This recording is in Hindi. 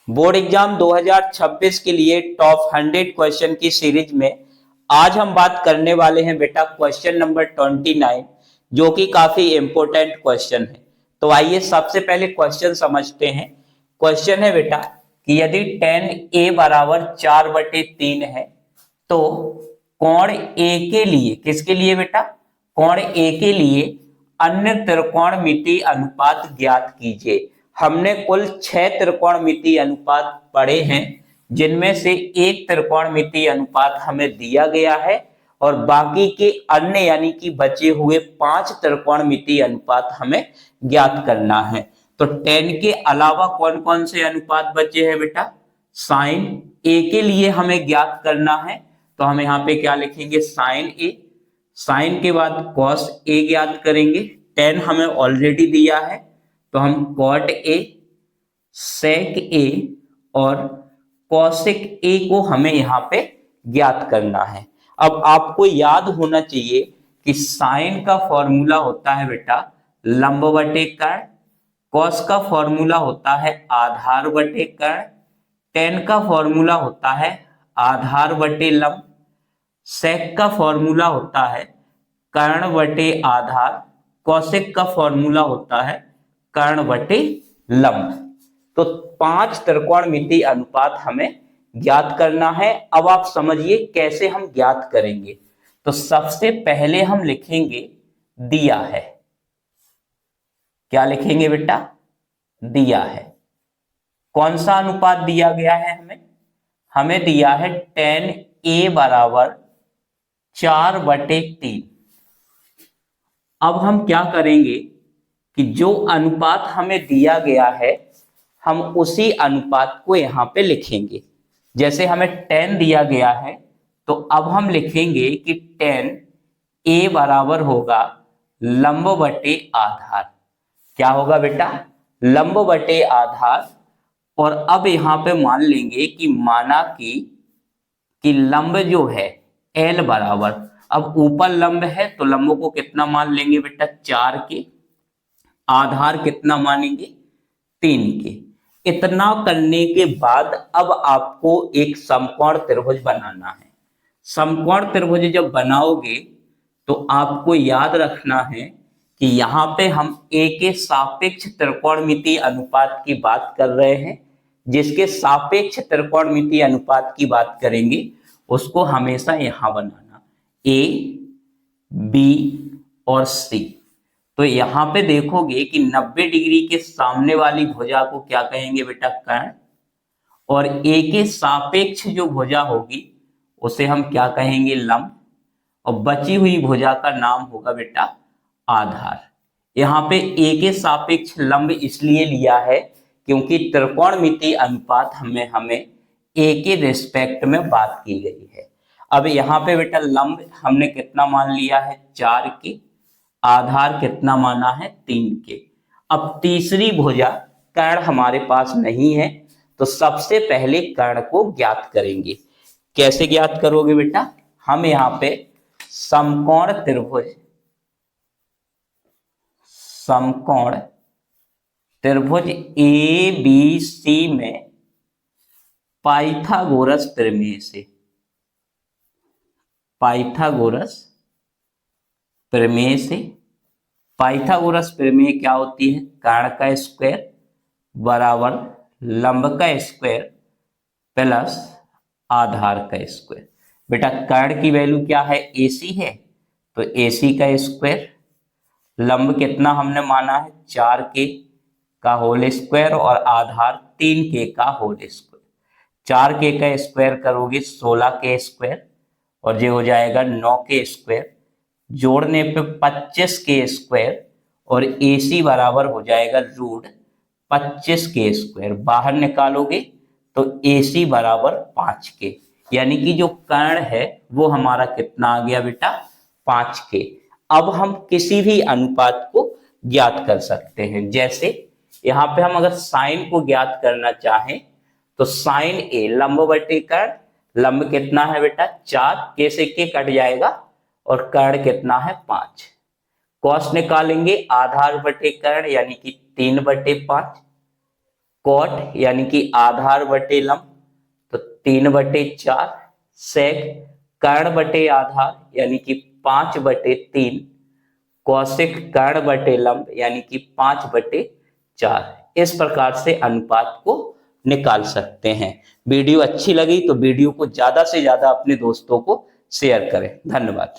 बोर्ड एग्जाम 2026 के लिए टॉप 100 क्वेश्चन की सीरीज में आज हम बात करने वाले हैं बेटा क्वेश्चन नंबर 29, जो कि काफी इंपॉर्टेंट क्वेश्चन है। तो आइए सबसे पहले क्वेश्चन समझते हैं। क्वेश्चन है बेटा कि यदि tan a बराबर 4/3 है तो कोण a के लिए, किसके लिए बेटा, कोण a के लिए अन्य त्रिकोणमितीय अनुपात ज्ञात कीजिए। हमने कुल 6 त्रिकोणमितीय अनुपात पढ़े हैं, जिनमें से एक त्रिकोणमितीय अनुपात हमें दिया गया है और बाकी के अन्य यानी कि बचे हुए 5 त्रिकोणमितीय अनुपात हमें ज्ञात करना है। तो tan के अलावा कौन कौन से अनुपात बचे हैं बेटा? sin a के लिए हमें ज्ञात करना है, तो हम यहाँ पे क्या लिखेंगे? sin a। sin के बाद cos a ज्ञात करेंगे। tan हमें ऑलरेडी दिया है तो हम cot a, sec a और cosec a को हमें यहाँ पे ज्ञात करना है। अब आपको याद होना चाहिए कि साइन का फॉर्मूला होता है बेटा लंब बटे कर्ण, कॉस का फॉर्मूला होता है आधार बटे कर्ण, टेन का फॉर्मूला होता है आधार बटे लंब, सेक का फॉर्मूला होता है कर्ण बटे आधार, कौशिक का फॉर्मूला होता है कर्ण बटे लंब। तो 5 त्रिकोणमितीय अनुपात हमें ज्ञात करना है। अब आप समझिए कैसे हम ज्ञात करेंगे। तो सबसे पहले हम लिखेंगे दिया है। क्या लिखेंगे बेटा? दिया है। कौन सा अनुपात दिया गया है हमें? हमें दिया है tan a बराबर 4/3। अब हम क्या करेंगे कि जो अनुपात हमें दिया गया है हम उसी अनुपात को यहां पे लिखेंगे। जैसे हमें tan दिया गया है तो अब हम लिखेंगे कि tan a बराबर होगा लंब बटे आधार। क्या होगा बेटा? लंब बटे आधार। और अब यहां पे मान लेंगे कि माना कि लंब जो है L बराबर, अब ऊपर लंब है तो लंब को कितना मान लेंगे बेटा? 4 के। आधार कितना मानेंगे? 3 के। इतना करने के बाद अब आपको एक समकोण त्रिभुज बनाना है। समकोण त्रिभुज जब बनाओगे तो आपको याद रखना है कि यहाँ पे हम a के सापेक्ष त्रिकोणमितीय अनुपात की बात कर रहे हैं। जिसके सापेक्ष त्रिकोणमितीय अनुपात की बात करेंगे उसको हमेशा यहां बनाना, a, b और c। तो यहां पे देखोगे कि 90 डिग्री के सामने वाली भुजा को क्या कहेंगे बेटा? कर्ण। और a के सापेक्ष जो भुजा होगी उसे हम क्या कहेंगे? लंब। और बची हुई भुजा का नाम होगा बेटा आधार। यहाँ पे a के सापेक्ष लंब इसलिए लिया है क्योंकि त्रिकोणमितीय अनुपात हमें a के रिस्पेक्ट में बात की गई है। अब यहाँ पे बेटा लंब हमने कितना मान लिया है? 4 के। आधार कितना माना है? 3 के। अब तीसरी भुजा कर्ण हमारे पास नहीं है तो सबसे पहले कर्ण को ज्ञात करेंगे। कैसे ज्ञात करोगे बेटा? हम यहाँ पे समकोण त्रिभुज, समकोण त्रिभुज ABC में पाइथागोरस प्रमेय से, पाइथागोरस प्रमेय से, पाइथागोरस प्रमेय क्या होती है? कर्ण का स्क्वायर बराबर लंब का स्क्वायर प्लस आधार का स्क्वायर। बेटा कर्ण की वैल्यू क्या है? AC है तो AC का स्क्वायर, लंब कितना हमने माना है? 4 के का होल स्क्वायर और आधार 3 के का होल स्क्वायर। 4 के का स्क्वायर करोगे 16 के स्क्वायर और ये हो जाएगा 9 के स्क्वायर, जोड़ने पे 25 के स्क्वायर और AC बराबर हो जाएगा √25 के स्क्वायर। बाहर निकालोगे तो AC बराबर 5 के, यानी कि जो कर्ण है वो हमारा कितना आ गया बेटा? 5 के। अब हम किसी भी अनुपात को ज्ञात कर सकते हैं। जैसे यहाँ पे हम अगर साइन को ज्ञात करना चाहें तो साइन a लंब बटे कर्ण, लंब कितना है बेटा? 4 के से के कट जाएगा और कर्ण कितना है? 5। कॉस निकालेंगे आधार बटे कर्ण यानी कि 3/5। कॉट यानी कि आधार बटे लंब तो 3/4, सेक कर्ण बटे आधार यानी कि 5/3, कौशिक कर्ण बटे लंब यानी कि 5/4। इस प्रकार से अनुपात को निकाल सकते हैं। वीडियो अच्छी लगी तो वीडियो को ज्यादा से ज्यादा अपने दोस्तों को शेयर करें। धन्यवाद।